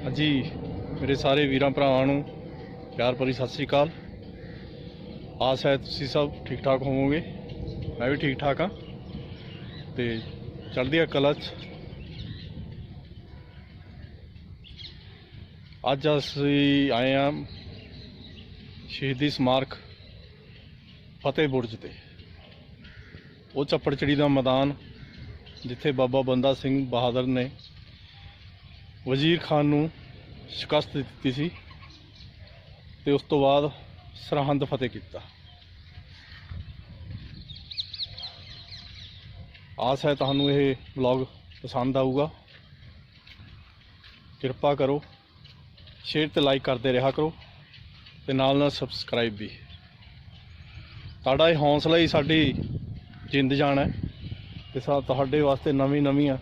ਹਾਂਜੀ ਮੇਰੇ ਸਾਰੇ ਵੀਰਾਂ ਭਰਾਵਾਂ ਨੂੰ ਪਿਆਰ ਭਰੀ ਸਤਿ ਸ੍ਰੀ ਅਕਾਲ। ਆਸ ਹੈ ਤੁਸੀਂ ਸਭ ਠੀਕ ਠਾਕ ਹੋਵੋਗੇ। ਮੈਂ ਵੀ ਠੀਕ ਠਾਕ ਹਾਂ ਤੇ ਚੜ੍ਹਦੀ ਕਲਾ 'ਚ। ਅੱਜ ਅਸੀਂ ਆਏ ਹਾਂ ਸ਼ਹੀਦੀ ਸਮਾਰਕ ਫਤਿਹ ਬੁਰਜ ਤੇ। ਉਹ ਚੱਪੜਚਿੜੀ ਦਾ ਮੈਦਾਨ ਜਿੱਥੇ ਬਾਬਾ ਬੰਦਾ ਸਿੰਘ ਬਹਾਦਰ ਨੇ ਵਜ਼ੀਰ ਖਾਨ ਨੂੰ ਸ਼ਿਕਸਤ ਦਿੱਤੀ ਸੀ ਤੇ ਉਸ ਤੋਂ ਬਾਅਦ ਸਰਹੰਦ ਫਤਿਹ ਕੀਤਾ। ਆਸ ਹੈ ਤੁਹਾਨੂੰ ਇਹ ਵਲੌਗ ਪਸੰਦ ਆਊਗਾ। ਕਿਰਪਾ ਕਰੋ ਸ਼ੇਅਰ ਤੇ ਲਾਈਕ ਕਰਦੇ ਰਿਹਾ ਕਰੋ ਤੇ ਨਾਲ ਸਬਸਕ੍ਰਾਈਬ ਵੀ। ਤੁਹਾਡਾ ਇਹ ਹੌਸਲਾ ਹੀ ਸਾਡੀ ਜਿੰਦ ਜਾਨ ਹੈ ਤੇ ਤੁਹਾਡੇ ਵਾਸਤੇ ਨਵੀਆਂ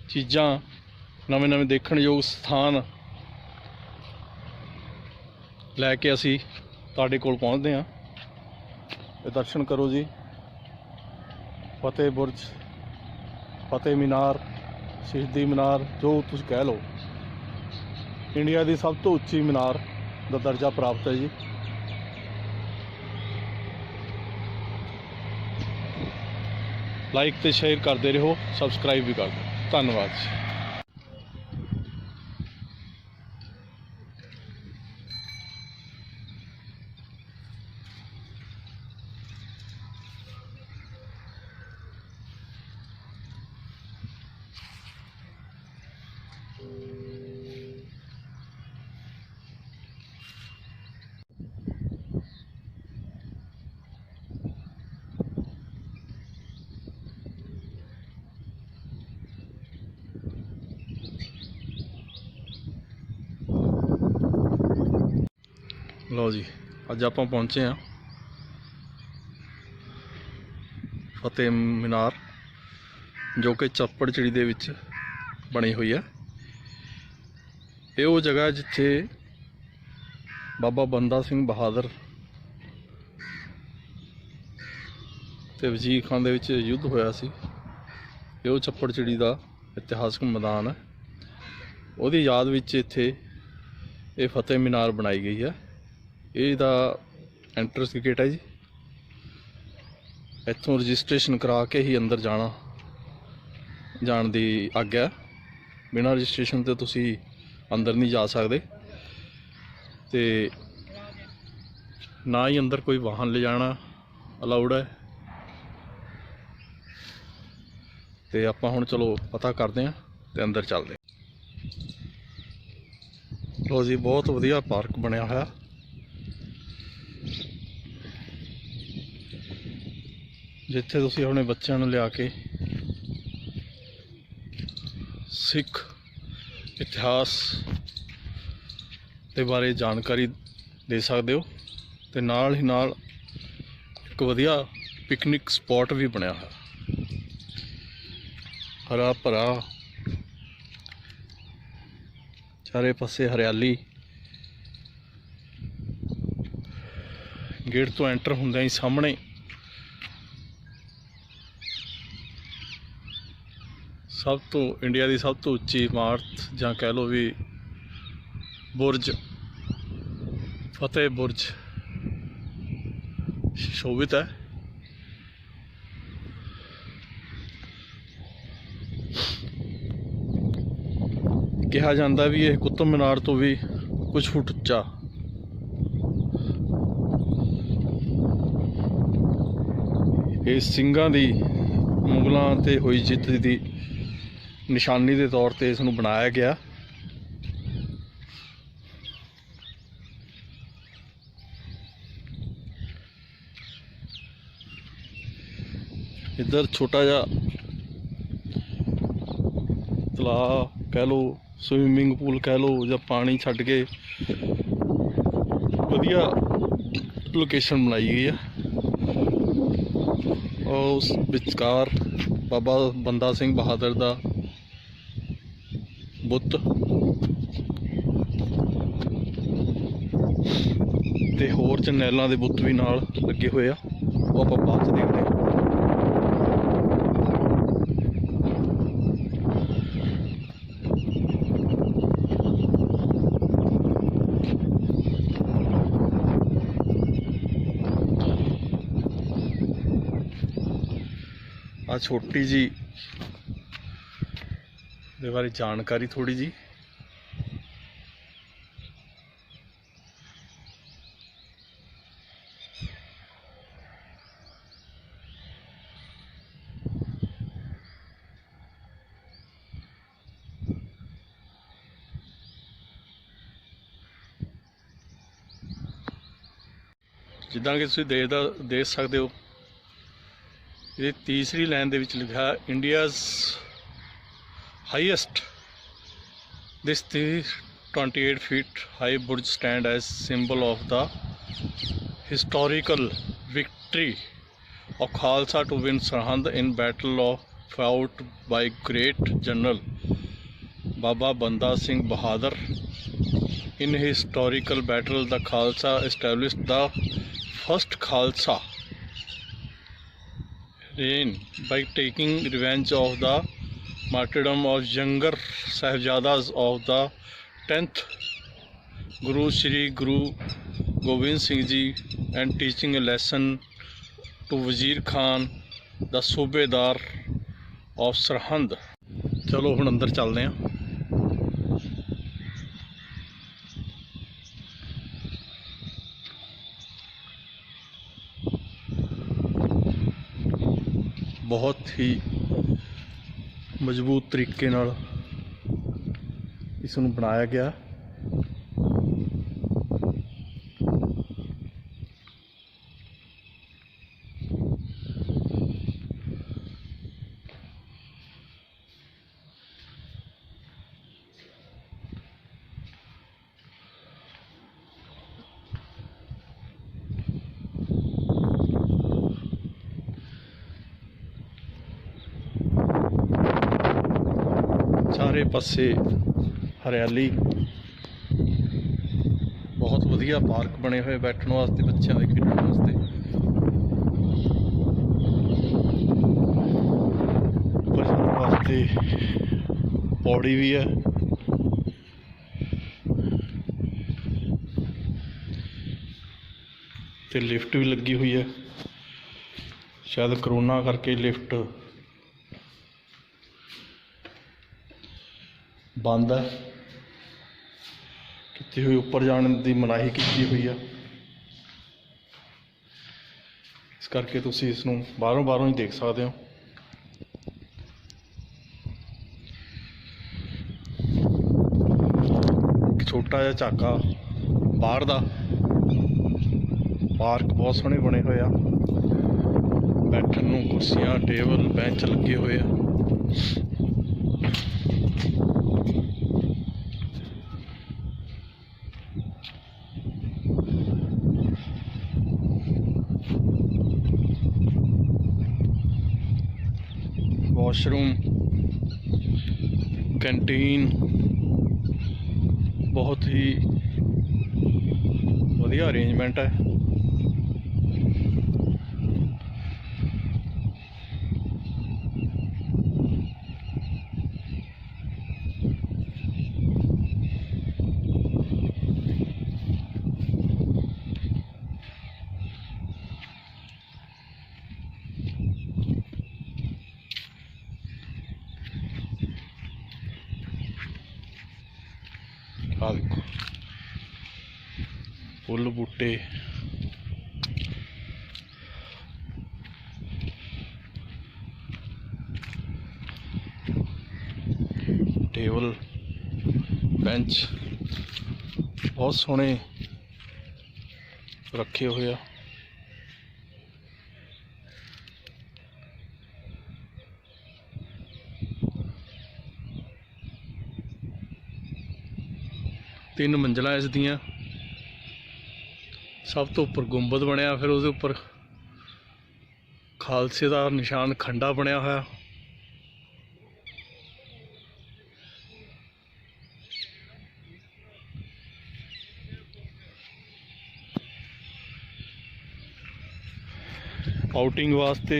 ਚੀਜ਼ਾਂ ਨਵੇਂ ਦੇਖਣਯੋਗ ਸਥਾਨ ਲੈ ਕੇ ਅਸੀਂ ਤੁਹਾਡੇ ਕੋਲ ਪਹੁੰਚਦੇ ਹਾਂ। ਤੇ ਦਰਸ਼ਨ ਕਰੋ ਜੀ। ਫਤਿਹ ਬੁਰਜ, ਫਤਿਹ ਮੀਨਾਰ, ਸ਼ਹੀਦੀ ਮੀਨਾਰ ਜੋ ਤੁਸੀਂ ਕਹਿ ਲਓ। ਇੰਡੀਆ ਦੀ ਸਭ ਤੋਂ ਉੱਚੀ ਮੀਨਾਰ ਦਾ ਦਰਜਾ ਪ੍ਰਾਪਤ ਹੈ ਜੀ। ਲਾਈਕ ਤੇ ਸ਼ੇਅਰ ਕਰਦੇ ਰਹੋ, ਸਬਸਕ੍ਰਾਈਬ ਵੀ ਕਰ ਦਿਓ। ਧੰਨਵਾਦ ਜੀ। ਲਓ ਜੀ, ਅੱਜ ਆਪਾਂ ਪਹੁੰਚੇ ਹਾਂ ਫਤਿਹ ਮੀਨਾਰ ਜੋ ਕਿ ਚੱਪੜਚਿੜੀ ਦੇ ਵਿੱਚ ਬਣੀ ਹੋਈ ਹੈ। ਇਹ ਉਹ ਜਗ੍ਹਾ ਜਿੱਥੇ ਬਾਬਾ ਬੰਦਾ ਸਿੰਘ ਬਹਾਦਰ ਤੇ ਵਜ਼ੀਰ ਖਾਨ ਦੇ ਵਿੱਚ ਯੁੱਧ ਹੋਇਆ ਸੀ। ਇਹ ਉਹ ਚੱਪੜਚਿੜੀ ਦਾ ਇਤਿਹਾਸਕ ਮੈਦਾਨ ਹੈ। ਉਹਦੀ ਯਾਦ ਵਿੱਚ ਇੱਥੇ ਇਹ ਫਤਿਹ ਮੀਨਾਰ ਬਣਾਈ ਗਈ ਹੈ। ਇਹਦਾ ਐਂਟਰੈਂਸ ਗੇਟ ਹੈ ਜੀ। ਇੱਥੋਂ ਰਜਿਸਟ੍ਰੇਸ਼ਨ ਕਰਾ ਕੇ ਹੀ ਅੰਦਰ ਜਾਣ ਦੀ ਆਗਿਆ ਹੈ। ਬਿਨਾਂ ਰਜਿਸਟ੍ਰੇਸ਼ਨ ਤੇ ਤੁਸੀਂ ਅੰਦਰ ਨਹੀਂ ਜਾ ਸਕਦੇ ਤੇ ਨਾ ਹੀ ਅੰਦਰ ਕੋਈ ਵਾਹਨ ਲਿਜਾਣਾ ਅਲਾਉਡ ਹੈ। ਤੇ ਆਪਾਂ ਹੁਣ ਚਲੋ ਪਤਾ ਕਰਦੇ ਹਾਂ ਤੇ ਅੰਦਰ ਚੱਲਦੇ ਹਾਂ। ਲਓ ਜੀ, ਬਹੁਤ ਵਧੀਆ ਪਾਰਕ ਬਣਿਆ ਹੋਇਆ। ਜਿੱਥੇ ਤੁਸੀਂ ਆਪਣੇ ਬੱਚਿਆਂ ਨੂੰ ਲਿਆ ਕੇ ਸਿੱਖ ਇਤਿਹਾਸ ਦੇ ਬਾਰੇ ਜਾਣਕਾਰੀ ਦੇ ਸਕਦੇ ਹੋ ਤੇ ਨਾਲ ਹੀ ਨਾਲ ਇੱਕ ਵਧੀਆ ਪਿਕਨਿਕ ਸਪੌਟ ਵੀ ਬਣਿਆ ਹੋਇਆ। ਹਰਾ ਭਰਾ ਚਾਰੇ ਪਾਸੇ ਹਰਿਆਲੀ। ਗੇਟ ਤੋਂ ਐਂਟਰ ਹੁੰਦਿਆਂ ਹੀ ਸਾਹਮਣੇ ਸਭ ਤੋਂ ਇੰਡੀਆ ਦੀ ਸਭ ਤੋਂ ਉੱਚੀ ਇਮਾਰਤ ਜਾਂ ਕਹਿ ਲਓ ਵੀ ਬੁਰਜ ਫਤਿਹ ਬੁਰਜ ਸ਼ੋਭਿਤ ਹੈ। ਕਿਹਾ ਜਾਂਦਾ ਵੀ ਇਹ ਕੁਤਬ ਮੀਨਾਰ ਤੋਂ ਵੀ ਕੁਝ ਫੁੱਟ ਉੱਚਾ। ਇਹ ਸਿੰਘਾਂ ਦੀ ਮੁਗਲਾਂ ਤੇ ਹੋਈ ਜਿੱਤ ਦੀ ਨਿਸ਼ਾਨੀ ਦੇ ਤੌਰ ਤੇ ਇਸ ਨੂੰ ਬਣਾਇਆ ਗਿਆ। ਇੱਧਰ ਛੋਟਾ ਜਿਹਾ ਤਲਾਬ ਕਹਿ ਲਓ, ਸਵਿਮਿੰਗ ਪੂਲ ਕਹਿ ਲਓ ਜਾਂ ਪਾਣੀ ਛੱਡ ਕੇ ਵਧੀਆ ਲੋਕੇਸ਼ਨ ਬਣਾਈ ਗਈ ਆ। ਉਸ ਵਿਚਕਾਰ ਬਾਬਾ ਬੰਦਾ ਸਿੰਘ ਬਹਾਦਰ ਦਾ ਬੁੱਤ ਤੇ ਹੋਰ ਜਰਨੈਲਾਂ ਦੇ ਬੁੱਤ ਵੀ ਨਾਲ ਲੱਗੇ ਹੋਏ ਆ। ਉਹ ਆਪਾਂ ਬਾਅਦ 'ਚ ਦੇਖਦੇ ਹਾਂ। छोटी जी दे बारे जानकारी थोड़ी जी। जिदा कि तुसीं देख सकते हो, ये तीसरी लाइन दे विच लिखा India's highest this 28 feet high बुर्ज stand as symbol of the historical victory of Khalsa to win Sarhand in battle of fought by great general Baba Banda Singh Bahadur. In his historical battle, the Khalsa established the first Khalsa reign by taking revenge of the martyrdom of younger Sahibzadas of the 10th Guru Shri Guru Gobind Singh Ji and teaching a lesson to Wazir Khan the सूबेदार of Sirhind. चलो हुण अंदर चलते हैं। बहुत ही मजबूत तरीके नाल इसनूं बनाया गया। चारे पासे हरियाली, बहुत वधिया पार्क बने हुए बैठने वास्ते, बच्चों के खेलने वास्ते। ऊपर जाने वास्ते पौड़ी भी है। ते लिफ्ट भी लगी हुई है। शायद करोना करके लिफ्ट बंद है, की हुई उपर जाने की मनाही की हुई है। इस करके तुसी इसनूं बाहरों ही देख सकते हो। छोटा जिहा झाका बाहर दा। पार्क बहुत सोहने बने हुए आ, बैठन नूं कुर्सियां टेबल बेंच लगे हुए आ। वॉशरूम, कैंटीन बहुत ही वधिया अरेंजमेंट है। आ देखो फुल बूटे, टेबल बेंच बहुत सोहने रखे हुए आ। तीन मंजिलां इस दियां। सब तो उपर गुंबद बनया, फिर उसके उपर खालसे का निशान खंडा बनया होया। आउटिंग वास्ते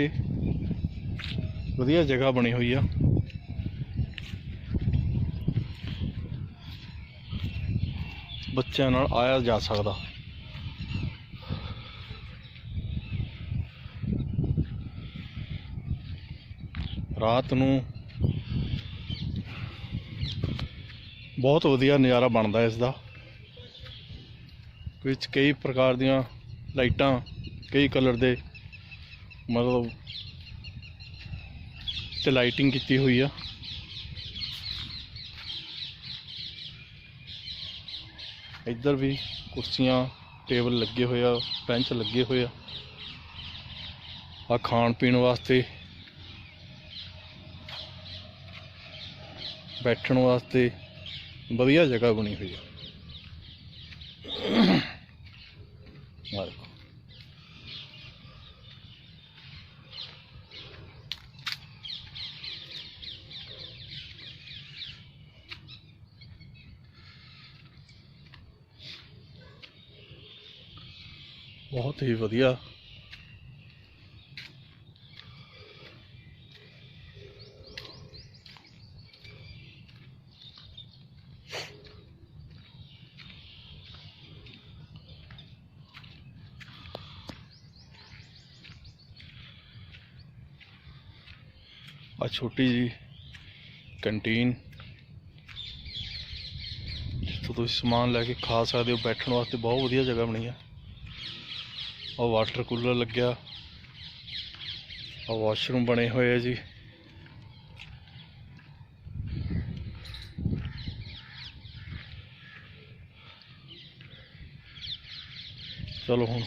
वधिया जगह बनी हुई है। बच्चों नाल आया जा सकता। ਰਾਤ ਨੂੰ ਬਹੁਤ ਵਧੀਆ ਨਜ਼ਾਰਾ ਬਣਦਾ ਇਸ ਦਾ। ਵਿੱਚ ਕਈ ਪ੍ਰਕਾਰ ਦੀਆਂ ਲਾਈਟਾਂ, ਕਈ ਕਲਰ ਦੇ ਮਤਲਬ ਤੇ ਲਾਈਟਿੰਗ ਕੀਤੀ ਹੋਈ ਆ। ਇੱਧਰ ਵੀ ਕੁਰਸੀਆਂ ਟੇਬਲ ਲੱਗੇ ਹੋਏ ਆ, ਬੈਂਚ ਲੱਗੇ ਹੋਏ ਆ। ਆ ਖਾਣ ਪੀਣ ਵਾਸਤੇ, बैठण वास्ते वधिया जगह बनी हुई है। बहुत ही वधिया आ छोटी जी कैंटीन जितों तुम समान लैके खा सकते हो। बैठने वास्ते बहुत वधिया जगह बनी है। और वाटर कूलर लग्या, और वॉशरूम बने हुए है जी। चलो हुण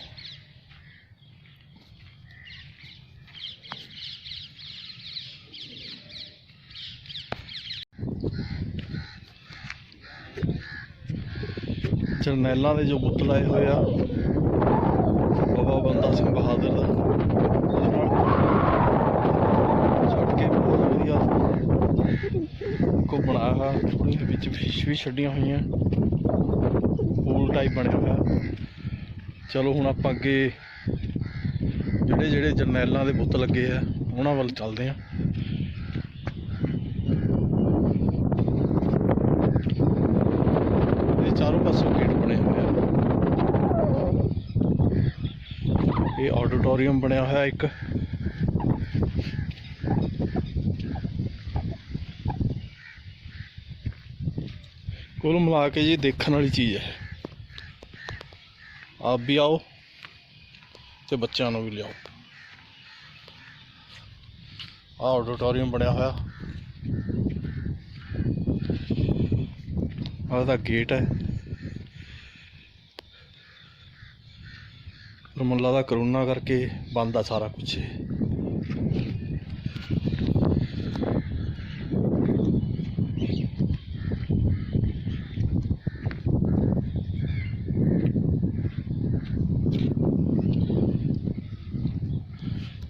जरनैलों के जो बुत लाए हुए आ बाबा बंदा सिंह बहादुर का, छट के बहुत वधिया को बनाया है। थोड़ी बिच फिश भी छड्डियां हुई, पूल टाइप बने हुआ। चलो हुण आपां अगे जिहड़े जिहड़े जरनैलों के बुत लगे है उन्हां वल चलदे हैं। चारों पासों गेट बने हुए हैं। ये ऑडिटोरियम बनया हुआ एक, कुल मिला के जी देखने वाली चीज़ है। आप भी आओ तो बच्चों भी लियाओ। ऑडिटोरियम बनया हुआ गेट है। मुला दा करोना करके बंद आ सारा कुछ।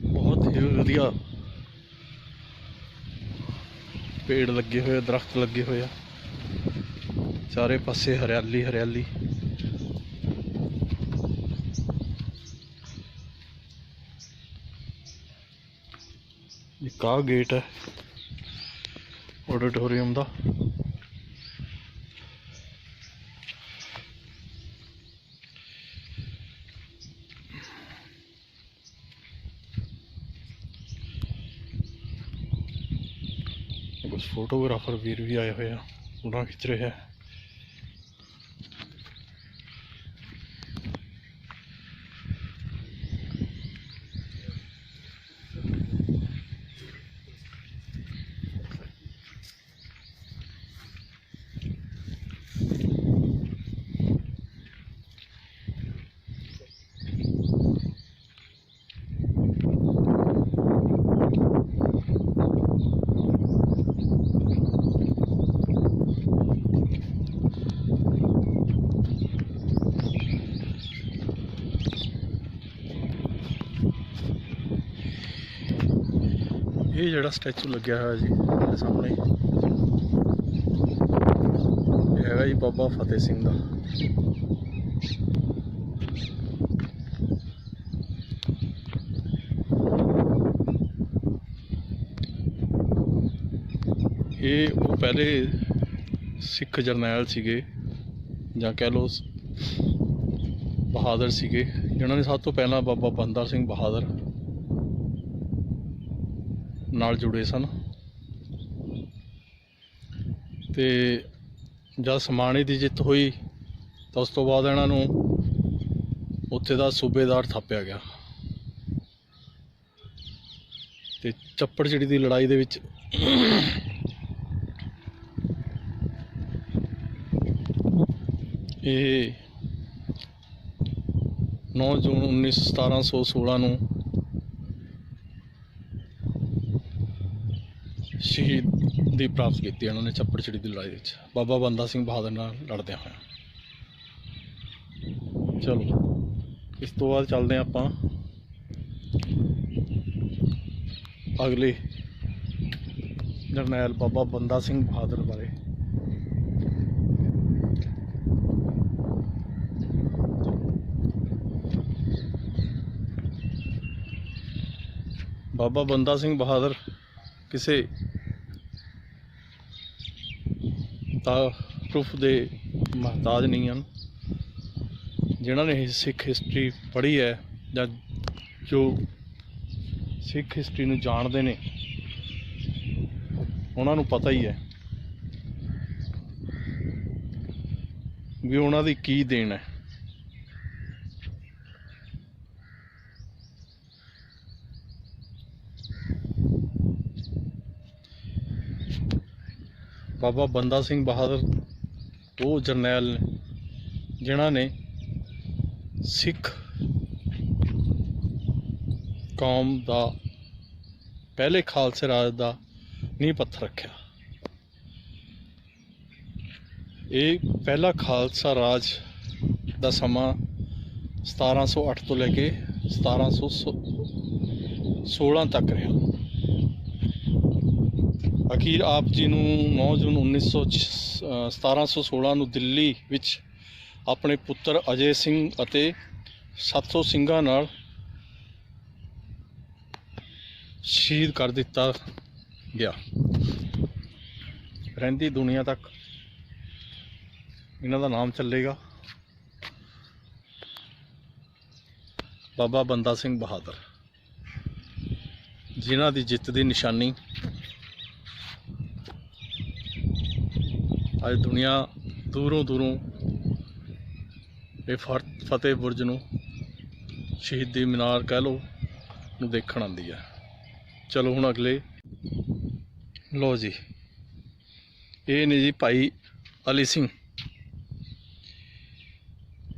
बहुत ही वधिया पेड़ लगे हुए, दरख्त लगे हुए, चारे पासे हरियाली हरियाली। एक आ गेट है ऑडिटोरियम का। कुछ फोटोग्राफर वीर भी आए हुए हैं, फोटो खिंच रहे हैं। ये जड़ा स्टैचू लग्या है जी मेरे सामने, ये है जी बाबा फतेह सिंह का। ये वो पहले सिख जरनैल सीगे जां कह लो बहादुर सीगे, जिन्होंने सब तो पहला बाबा बंदा सिंह बहादुर ਨਾਲ ਜੁੜੇ ਸਨ। ਤੇ ਜਦ ਸਮਾਣੇ ਦੀ ਜਿੱਤ ਹੋਈ ਤਾਂ ਉਸ ਤੋਂ ਬਾਅਦ ਇਹਨਾਂ ਨੂੰ ਉੱਥੇ ਦਾ ਸੂਬੇਦਾਰ ਥਾਪਿਆ ਗਿਆ ਤੇ ਚੱਪੜਚਿੜੀ ਦੀ ਲੜਾਈ ਦੇ ਵਿੱਚ ਇਹ 9 ਜੂਨ 1716 ਨੂੰ ਸ਼ਹੀਦੀ ਪ੍ਰਾਪਤ ਕੀਤੀ ਇਹਨਾਂ ਨੇ ਚੱਪੜਚਿੜੀ ਦੀ ਲੜਾਈ ਵਿੱਚ ਬਾਬਾ ਬੰਦਾ ਸਿੰਘ ਬਹਾਦਰ ਨਾਲ ਲੜਦਿਆਂ ਹੋਇਆ। ਚਲੋ ਇਸ ਤੋਂ ਬਾਅਦ ਚੱਲਦੇ ਹਾਂ ਆਪਾਂ ਅਗਲੇ ਜਰਨੈਲ ਬਾਬਾ ਬੰਦਾ ਸਿੰਘ ਬਹਾਦਰ ਬਾਰੇ। ਬਾਬਾ ਬੰਦਾ ਸਿੰਘ ਬਹਾਦਰ ਕਿਸੇ ਤਾਰਫ ਦੇ ਮਹਤਾਜ ਨਹੀਂ ਹਨ। ਜਿਨ੍ਹਾਂ ਨੇ ਸਿੱਖ ਹਿਸਟਰੀ ਪੜ੍ਹੀ ਹੈ ਜਾਂ ਜੋ ਸਿੱਖ ਹਿਸਟਰੀ ਨੂੰ ਜਾਣਦੇ ਨੇ ਉਹਨਾਂ ਨੂੰ ਪਤਾ ਹੀ ਹੈ ਵੀ ਉਹਨਾਂ ਦੀ ਕੀ ਦੇਣ ਹੈ। ਬਾਬਾ ਬੰਦਾ ਸਿੰਘ ਬਹਾਦਰ ਉਹ ਜਰਨੈਲ ਨੇ ਜਿਨ੍ਹਾਂ ਨੇ ਸਿੱਖ ਕੌਮ ਦਾ ਪਹਿਲੇ ਖਾਲਸੇ ਰਾਜ ਦਾ ਨੀਂਹ ਪੱਥਰ ਰੱਖਿਆ। ਇਹ ਪਹਿਲਾ ਖਾਲਸਾ ਰਾਜ ਦਾ ਸਮਾਂ 1708 ਤੋਂ ਲੈ ਕੇ 1716 ਤੱਕ ਰਿਹਾ। ਅਖੀਰ ਆਪ ਜੀ ਨੂੰ 9 ਜੂਨ 1716 ਨੂੰ ਦਿੱਲੀ ਵਿੱਚ ਆਪਣੇ ਪੁੱਤਰ ਅਜੇ ਸਿੰਘ ਅਤੇ 700 ਸਿੰਘਾਂ ਨਾਲ ਸ਼ਹੀਦ ਕਰ ਦਿੱਤਾ ਗਿਆ। ਰਹਿੰਦੀ ਦੁਨੀਆ ਤੱਕ ਇਹਨਾਂ ਦਾ ਨਾਮ ਚੱਲੇਗਾ ਬਾਬਾ ਬੰਦਾ ਸਿੰਘ ਬਹਾਦਰ, ਜਿਨ੍ਹਾਂ ਦੀ ਜਿੱਤ ਦੀ ਨਿਸ਼ਾਨੀ ਅੱਜ ਦੁਨੀਆ ਦੂਰੋਂ ਇਹ ਫਤਿਹ ਬੁਰਜ ਨੂੰ ਸ਼ਹੀਦੀ ਮੀਨਾਰ ਕਹਿ ਲਓ ਨੂੰ ਦੇਖਣ ਆਉਂਦੀ ਹੈ। ਚਲੋ ਹੁਣ ਅਗਲੇ ਲਓ ਜੀ, ਇਹ ਨੇ ਜੀ ਭਾਈ ਅਲੀ ਸਿੰਘ।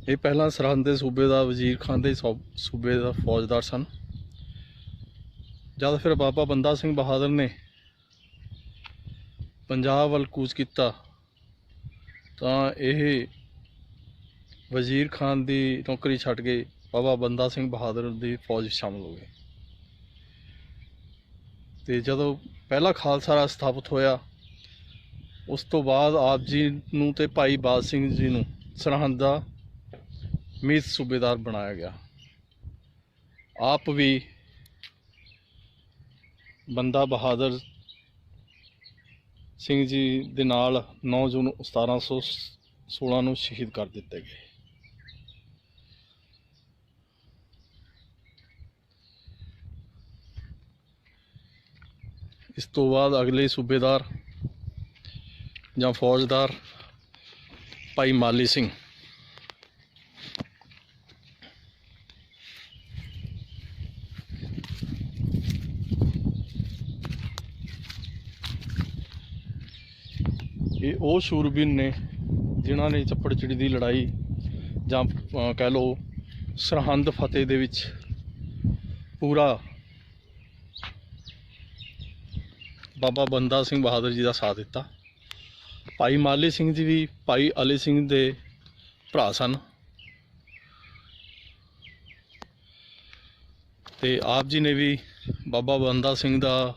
ਇਹ ਪਹਿਲਾਂ ਸਰਹੰਦ ਦੇ ਸੂਬੇ ਦਾ ਵਜ਼ੀਰ ਖਾਨ ਦੇ ਸੂਬੇ ਦਾ ਫੌਜਦਾਰ ਸਨ। ਜਦ ਫਿਰ ਬਾਬਾ ਬੰਦਾ ਸਿੰਘ ਬਹਾਦਰ ਨੇ ਪੰਜਾਬ ਵੱਲ ਕੂਚ ਕੀਤਾ ਤਾਂ ਇਹ ਵਜ਼ੀਰ ਖਾਨ ਦੀ ਨੌਕਰੀ ਛੱਡ ਕੇ ਬਾਬਾ ਬੰਦਾ ਸਿੰਘ ਬਹਾਦਰ ਦੀ ਫੌਜ ਵਿੱਚ ਸ਼ਾਮਲ ਹੋ ਗਏ। ਤੇ ਜਦੋਂ ਪਹਿਲਾ ਖਾਲਸਾ ਰਾਜ ਸਥਾਪਿਤ ਹੋਇਆ ਉਸ ਤੋਂ ਬਾਅਦ ਆਪ ਜੀ ਨੂੰ ਤੇ ਭਾਈ ਬਾਜ ਸਿੰਘ ਜੀ ਨੂੰ ਸਰਹੰਦ ਦਾ ਮੀਤ ਸੂਬੇਦਾਰ ਬਣਾਇਆ ਗਿਆ। ਆਪ ਵੀ ਬੰਦਾ ਬਹਾਦਰ ਸਿੰਘ ਜੀ ਦੇ ਨਾਲ 9 ਜੂਨ 1716 ਨੂੰ ਸ਼ਹੀਦ ਕਰ ਦਿੱਤੇ ਗਏ। ਇਸ ਤੋਂ ਬਾਅਦ ਅਗਲੇ ਸੂਬੇਦਾਰ ਜਾਂ ਫੌਜਦਾਰ ਭਾਈ ਮਾਲੀ ਸਿੰਘ। ਇਹ ਉਹ ਸ਼ੂਰਬੀਰ ਨੇ ਜਿਨ੍ਹਾਂ ਨੇ ਚੱਪੜਚਿੜੀ ਦੀ ਲੜਾਈ ਜਾਂ ਕਹਿ ਲਓ ਸਰਹੰਦ ਫਤਿਹ ਦੇ ਵਿੱਚ ਪੂਰਾ ਬਾਬਾ ਬੰਦਾ ਸਿੰਘ ਬਹਾਦਰ ਜੀ ਦਾ ਸਾਥ ਦਿੱਤਾ। ਭਾਈ ਮਾਲੀ ਸਿੰਘ ਜੀ ਵੀ ਭਾਈ ਅਲੀ ਸਿੰਘ ਦੇ ਭਰਾ ਸਨ ਤੇ ਆਪ ਜੀ ਨੇ ਵੀ ਬਾਬਾ ਬੰਦਾ ਸਿੰਘ ਦਾ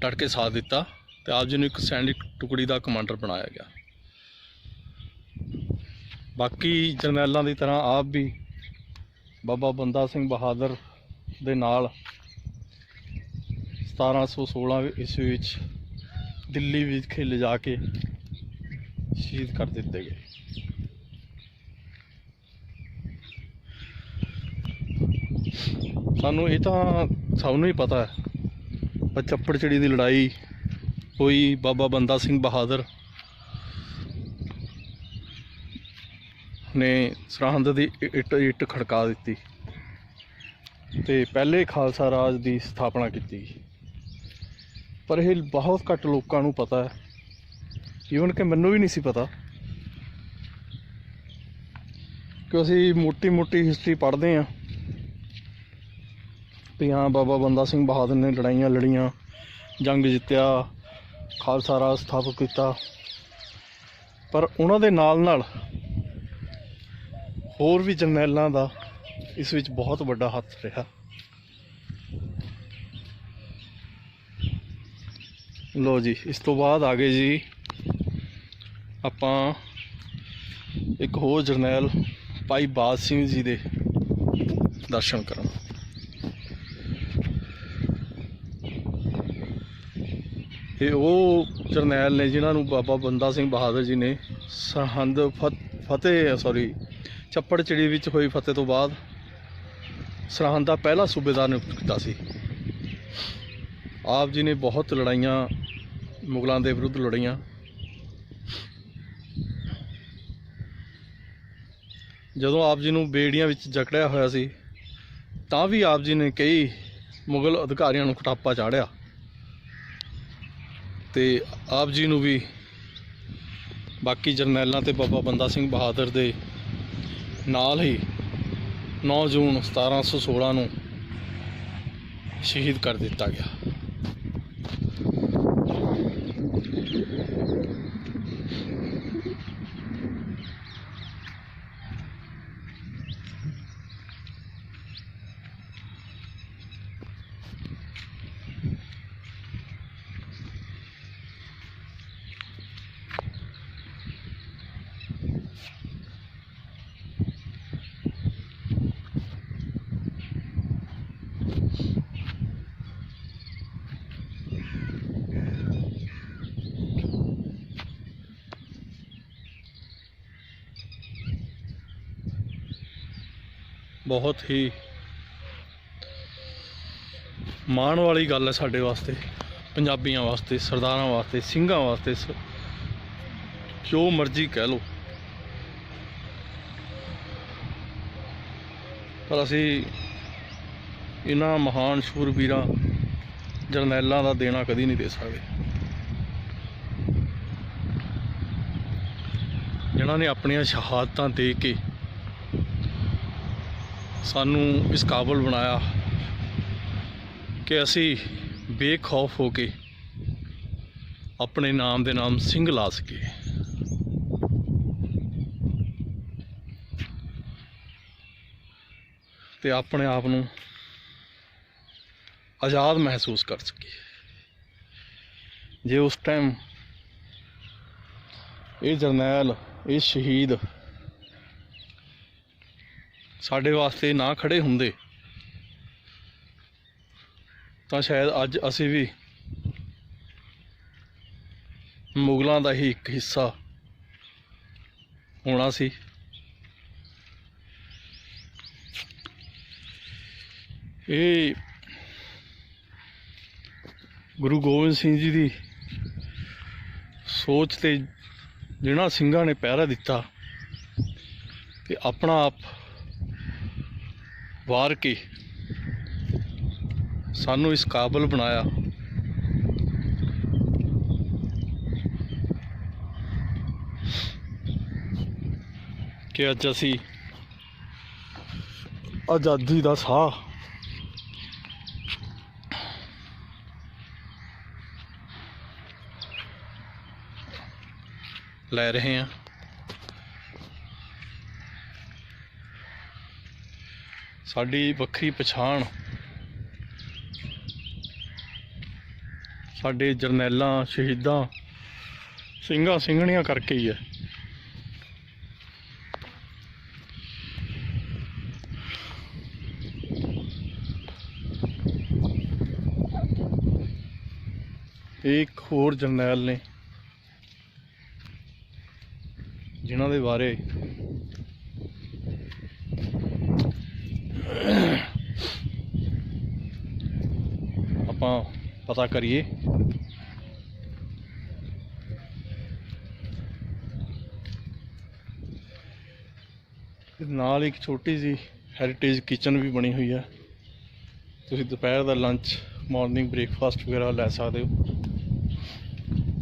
ਡਟ ਕੇ ਸਾਥ ਦਿੱਤਾ ਤੇ ਆਪ ਜੀ ਨੂੰ ਇੱਕ ਸੈਨਿਕ ਟੁਕੜੀ ਦਾ ਕਮਾਂਡਰ ਬਣਾਇਆ ਗਿਆ। ਬਾਕੀ ਜਰਨੈਲਾਂ ਦੀ ਤਰ੍ਹਾਂ ਆਪ ਵੀ ਬਾਬਾ ਬੰਦਾ ਸਿੰਘ ਬਹਾਦਰ ਦੇ ਨਾਲ 1716 ਈਸਵੀ ਵਿੱਚ ਦਿੱਲੀ ਵਿਖੇ ਲਿਜਾ ਕੇ ਸ਼ਹੀਦ ਕਰ ਦਿੱਤੇ ਗਏ। ਸਾਨੂੰ ਇਹ ਤਾਂ ਸਭ ਨੂੰ ਹੀ ਪਤਾ ਹੈ ਆਪਾਂ ਚੱਪੜਚਿੜੀ ਦੀ ਲੜਾਈ ਹੋਈ, ਬਾਬਾ ਬੰਦਾ ਸਿੰਘ ਬਹਾਦਰ ਨੇ ਸਰਹੰਦ ਦੀ ਇੱਟ ਖੜਕਾ ਦਿੱਤੀ ਤੇ ਪਹਿਲੇ ਖਾਲਸਾ ਰਾਜ ਦੀ ਸਥਾਪਨਾ ਕੀਤੀ। ਪਰ ਇਹ ਬਹੁਤ ਘੱਟ ਲੋਕਾਂ ਨੂੰ ਪਤਾ ਹੈ, ਈਵਨ ਕਿ ਮੈਨੂੰ ਵੀ ਨਹੀਂ ਸੀ ਪਤਾ, ਕਿ ਅਸੀਂ ਮੋਟੀ ਹਿਸਟਰੀ ਪੜ੍ਹਦੇ ਹਾਂ ਵੀ ਹਾਂ ਬਾਬਾ ਬੰਦਾ ਸਿੰਘ ਬਹਾਦਰ ਨੇ ਲੜਾਈਆਂ ਲੜੀਆਂ, ਜੰਗ ਜਿੱਤਿਆ, ਖਾਲਸਾ ਰਾਜ ਸਥਾਪਿਤ ਕੀਤਾ। ਪਰ ਉਹਨਾਂ ਦੇ ਨਾਲ ਹੋਰ ਵੀ ਜਰਨੈਲਾਂ ਦਾ ਇਸ ਵਿੱਚ ਬਹੁਤ ਵੱਡਾ ਹੱਥ ਰਿਹਾ। ਲੋ ਜੀ, ਇਸ ਤੋਂ ਬਾਅਦ ਆ ਗਏ ਜੀ ਆਪਾਂ ਇੱਕ ਹੋਰ ਜਰਨੈਲ ਭਾਈ ਬਾਜ ਸਿੰਘ ਜੀ ਦੇ ਦਰਸ਼ਨ ਕਰਨ। ਇਹ ਉਹ ਜਰਨੈਲ ਨੇ ਜਿਨ੍ਹਾਂ ਨੂੰ ਬਾਬਾ ਬੰਦਾ ਸਿੰਘ ਬਹਾਦਰ ਜੀ ਨੇ ਸਰਹੰਦ ਚੱਪੜਚਿੜੀ ਵਿੱਚ ਹੋਈ ਫਤਿਹ ਤੋਂ ਬਾਅਦ ਸਰਹੰਦ ਦਾ ਪਹਿਲਾ ਸੂਬੇਦਾਰ ਨਿਯੁਕਤ ਕੀਤਾ ਸੀ। ਆਪ ਜੀ ਨੇ ਬਹੁਤ ਲੜਾਈਆਂ ਮੁਗਲਾਂ ਦੇ ਵਿਰੁੱਧ ਲੜੀਆਂ। ਜਦੋਂ ਆਪ ਜੀ ਨੂੰ ਬੇੜੀਆਂ ਵਿੱਚ ਜਕੜਿਆ ਹੋਇਆ ਸੀ ਤਾਂ ਵੀ ਆਪ ਜੀ ਨੇ ਕਈ ਮੁਗਲ ਅਧਿਕਾਰੀਆਂ ਨੂੰ ਖਟਾਪਾ ਚਾੜਿਆ ਤੇ ਆਪ ਜੀ ਨੂੰ ਵੀ ਬਾਕੀ ਜਰਨੈਲਾਂ ਤੇ ਬਾਬਾ ਬੰਦਾ ਸਿੰਘ ਬਹਾਦਰ ਦੇ ਨਾਲ ਹੀ 9 ਜੂਨ 1716 ਨੂੰ ਸ਼ਹੀਦ ਕਰ ਦਿੱਤਾ ਗਿਆ। ਬਹੁਤ ਹੀ ਮਾਣ ਵਾਲੀ ਗੱਲ ਹੈ ਸਾਡੇ ਵਾਸਤੇ, ਪੰਜਾਬੀਆਂ ਵਾਸਤੇ, ਸਰਦਾਰਾਂ ਵਾਸਤੇ, ਸਿੰਘਾਂ ਵਾਸਤੇ, ਜੋ ਮਰਜ਼ੀ ਕਹਿ ਲਓ। ਪਰ ਅਸੀਂ ਇਹਨਾਂ ਮਹਾਨ ਸ਼ੂਰਬੀਰਾਂ ਜਰਨੈਲਾਂ ਦਾ ਦੇਣਾ ਕਦੀ ਨਹੀਂ ਦੇ ਸਕਦੇ, ਜਿਨ੍ਹਾਂ ਨੇ ਆਪਣੀਆਂ ਸ਼ਹਾਦਤਾਂ ਦੇ ਕੇ ਸਾਨੂੰ ਇਸ ਕਾਬਲ ਬਣਾਇਆ ਕਿ ਅਸੀਂ ਬੇਖੌਫ ਹੋ ਕੇ ਆਪਣੇ ਨਾਮ ਦੇ ਨਾਮ ਸਿੰਘ ਲਾ ਸਕੀਏ। ਤੇ ਆਪਣੇ ਆਪ ਨੂੰ ਆਜ਼ਾਦ ਮਹਿਸੂਸ ਕਰ ਸਕੀਏ। ਜੇ ਉਸ ਟਾਈਮ ਇਹ ਜਰਨੈਲ, ਇਹ ਸ਼ਹੀਦ ਸਾਡੇ ਵਾਸਤੇ ਨਾ ਖੜੇ ਹੁੰਦੇ ਤਾਂ ਸ਼ਾਇਦ ਅੱਜ ਅਸੀਂ ਵੀ ਮੁਗਲਾਂ ਦਾ ਹੀ ਇੱਕ ਹਿੱਸਾ ਹੋਣਾ ਸੀ। ਇਹ ਗੁਰੂ ਗੋਬਿੰਦ ਸਿੰਘ ਜੀ ਦੀ ਸੋਚ ਤੇ ਜਿਹਨਾਂ ਸਿੰਘਾਂ ਨੇ ਪਹਿਰਾ ਦਿੱਤਾ ਤੇ ਆਪਣਾ ਆਪ ਵਾਰ ਕੇ ਸਾਨੂੰ ਇਸ ਕਾਬਲ ਬਣਾਇਆ ਕਿ ਅੱਜ ਅਸੀਂ ਆਜ਼ਾਦੀ ਦਾ ਸਾਹ ਲੈ ਰਹੇ ਹਾਂ। ਸਾਡੀ ਵੱਖਰੀ ਪਛਾਣ ਸਾਡੇ ਜਰਨੈਲਾਂ, ਸ਼ਹੀਦਾਂ, ਸਿੰਘਾਂ ਸਿੰਘਣੀਆਂ ਕਰਕੇ ਹੀ ਹੈ। ਇੱਕ ਹੋਰ ਜਰਨੈਲ ਨੇ ਜਿਨ੍ਹਾਂ ਦੇ ਬਾਰੇ ਆਪਾਂ पता करिए। नाल एक छोटी जी हैरीटेज किचन भी बनी हुई है, तुसीं दोपहर का लंच मॉर्निंग ब्रेकफास्ट वगैरह लै सकते हो।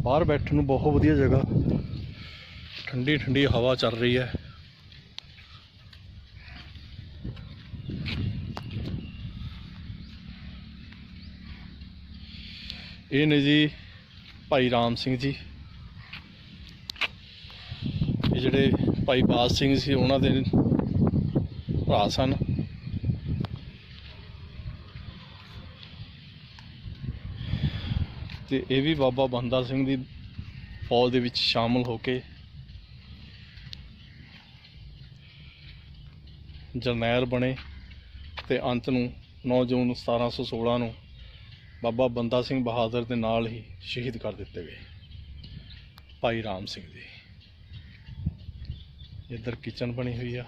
बाहर बैठने नूं बहुत वधिया जगह, ठंडी ठंडी हवा चल रही है। ये ने जी भाई राम सिंह जी, ये जिहड़े भाई बाज सिंह सी उन्हां दे भरा सन। ते ये भी बाबा बंदा सिंह दी फौज दे विच शामिल होके जरनैल बने ते अंत नूं 9 जून 1716 नूं बाबा बंदा सिंह बहादुर के नाल ही शहीद कर दिते गए भाई राम सिंह जी। इधर किचन बनी हुई है।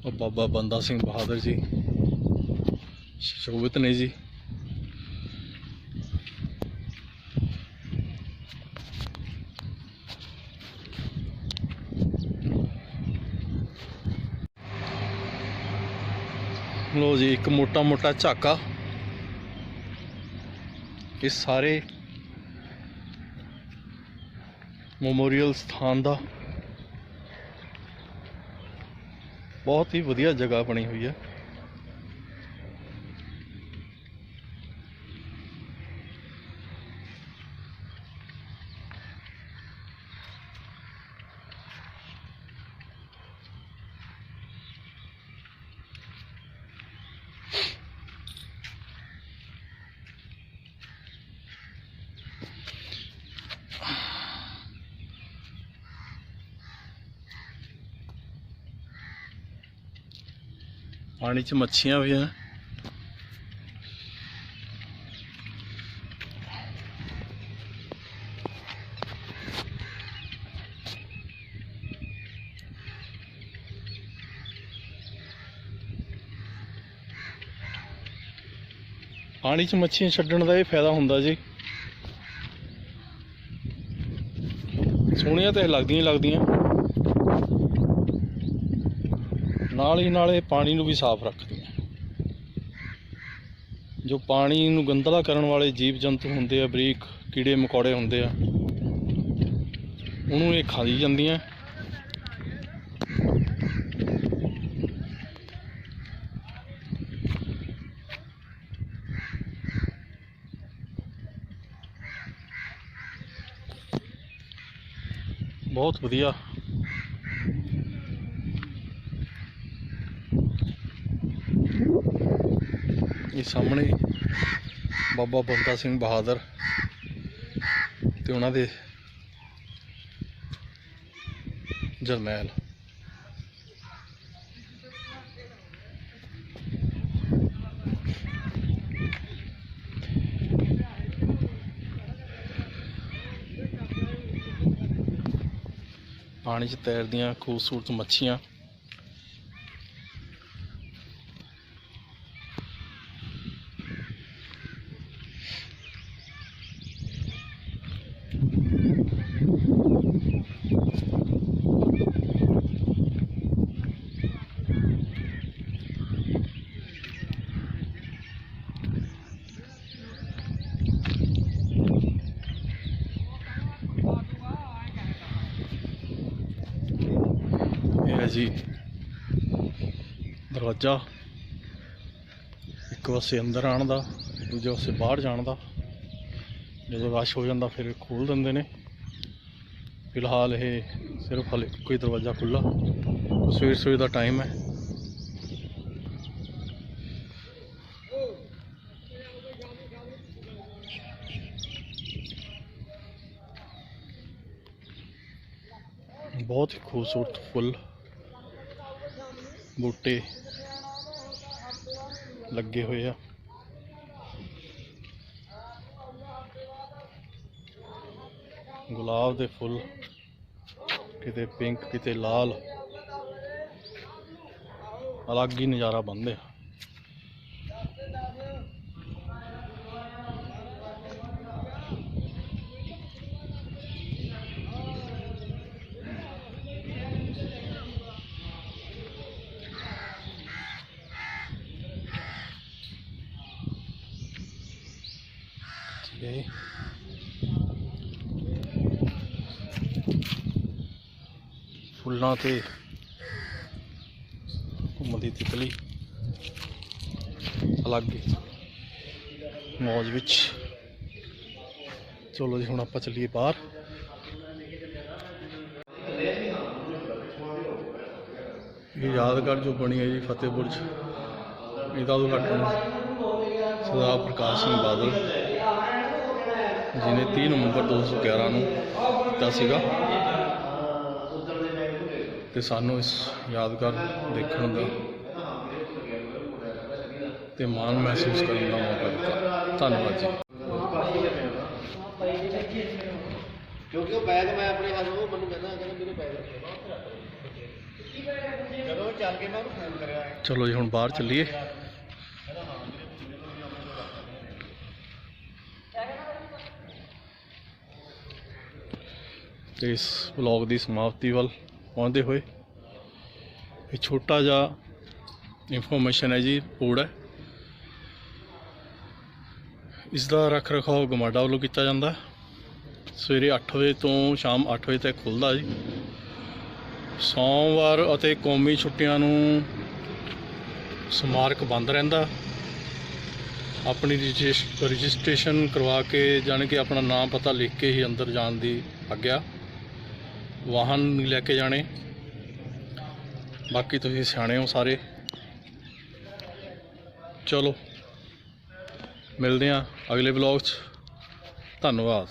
और बाबा बंदा सिंह बहादुर जी सुशोभित ने जी। लो जी एक मोटा मोटा झाका, इस सारे मेमोरियल स्थान का बहुत ही वधिया जगह बनी हुई है। पानी च मच्छियां भी हैं। पानी च मच्छियां छड्डण दा ये फायदा हुंदा जी, सोहणियां तो लगदियां ही लगदियां, नाल ही नाल पानी नूं भी साफ रखदियां। जो पानी नूं गंदला करन वाले जीव जंतु हुंदे आ, बरीक कीड़े मकोड़े हुंदे आ, उहनूं ये खाई जांदियां। बहुत वधिया। ये सामने बाबा बंदा सिंह बहादुर ते उन्हां दे जरनैल। पानी च तैरदियां खूबसूरत मच्छियां। जी दरवाजा एक पासे अंदर आने का, दूजे पासे बाहर जाने का। जो रश हो जाता फिर खोल देंगे ने। फिलहाल ये सिर्फ हाले कोई दरवाजा खुला, सवेर सवेर का टाइम है। बहुत ही खूबसूरत फुल बूटे लगे हुए हैं। गुलाब के फुल किते पिंक किते लाल, ਅਲੱਗ ਹੀ ਨਜ਼ਾਰਾ ਬੰਨ੍ਹਦੇ ਆ। ਫੁੱਲਾਂ ਤੇ ਘੁੰਮਦੀ ਤਿਤਲੀ ਅਲੱਗ ਮੌਜ ਵਿੱਚ। ਚਲੋ ਜੀ ਹੁਣ ਆਪਾਂ ਚੱਲੀਏ ਬਾਹਰ। ਇਹ ਯਾਦਗਾਰ ਜੋ ਬਣੀ ਹੈ ਜੀ ਫਤਿਹ ਬੁਰਜ, ਇਹਦਾ ਉਦਘਾਟਨ ਸਰਦਾਰ ਪ੍ਰਕਾਸ਼ ਸਿੰਘ ਬਾਦਲ ਜਿਹਨੇ 30 ਨਵੰਬਰ 2011 ਨੂੰ ਕੀਤਾ ਸੀਗਾ, ਤੇ ਸਾਨੂੰ ਇਸ ਯਾਦਗਾਰ ਦੇਖਣ ਦਾ ਤੇ ਮਾਣ ਮਹਿਸੂਸ ਕਰਨ ਦਾ ਮੌਕਾ ਦਿੱਤਾ। ਧੰਨਵਾਦ ਜੀ। ਕਿਉਂਕਿ ਉਹ ਬੈਗ ਮੈਂ ਆਪਣੇ ਹੱਥ ਨੂੰ ਮੈਨੂੰ ਕਹਿੰਦਾ ਮੇਰੇ ਬੈਗ ਜਦੋਂ ਚੱਲ ਕੇ ਮੈਂ ਉਹਨੂੰ ਫੋਨ ਕਰਿਆ। ਚਲੋ ਜੀ ਹੁਣ ਬਾਹਰ ਚੱਲੀਏ। ਤੇ ਇਸ ਵਲੌਗ ਦੀ ਸਮਾਪਤੀ ਵੱਲ ਪਹੁੰਚਦੇ ਹੋਏ ਇਹ ਛੋਟਾ ਜਿਹਾ ਇਨਫੋਰਮੇਸ਼ਨ ਹੈ ਜੀ, ਬੋਰਡ ਹੈ, ਇਸ ਦਾ ਰੱਖ ਰਖਾਓ ਗਮਾਡਾ ਵੱਲੋਂ ਕੀਤਾ ਜਾਂਦਾ। ਸਵੇਰੇ 8 ਵਜੇ ਤੋਂ ਸ਼ਾਮ 8 ਵਜੇ ਤੱਕ ਖੁੱਲ੍ਹਦਾ ਜੀ। ਸੋਮਵਾਰ ਅਤੇ ਕੌਮੀ ਛੁੱਟੀਆਂ ਨੂੰ ਸਮਾਰਕ ਬੰਦ ਰਹਿੰਦਾ। ਆਪਣੀ ਰਜਿਸਟ੍ਰੇਸ਼ਨ ਕਰਵਾ ਕੇ, ਜਾਣੀ ਕਿ ਆਪਣਾ ਨਾਮ ਪਤਾ ਲਿਖ ਕੇ ਹੀ ਅੰਦਰ ਜਾਣ ਦੀ ਆਗਿਆ। ਵਾਹਨ ਨਹੀਂ ਲੈ ਕੇ ਜਾਣੇ। ਬਾਕੀ ਤੁਸੀਂ ਸਿਆਣੇ ਹੋ ਸਾਰੇ। ਚਲੋ ਮਿਲਦੇ ਹਾਂ ਅਗਲੇ ਵਲੌਗ 'ਚ। ਧੰਨਵਾਦ।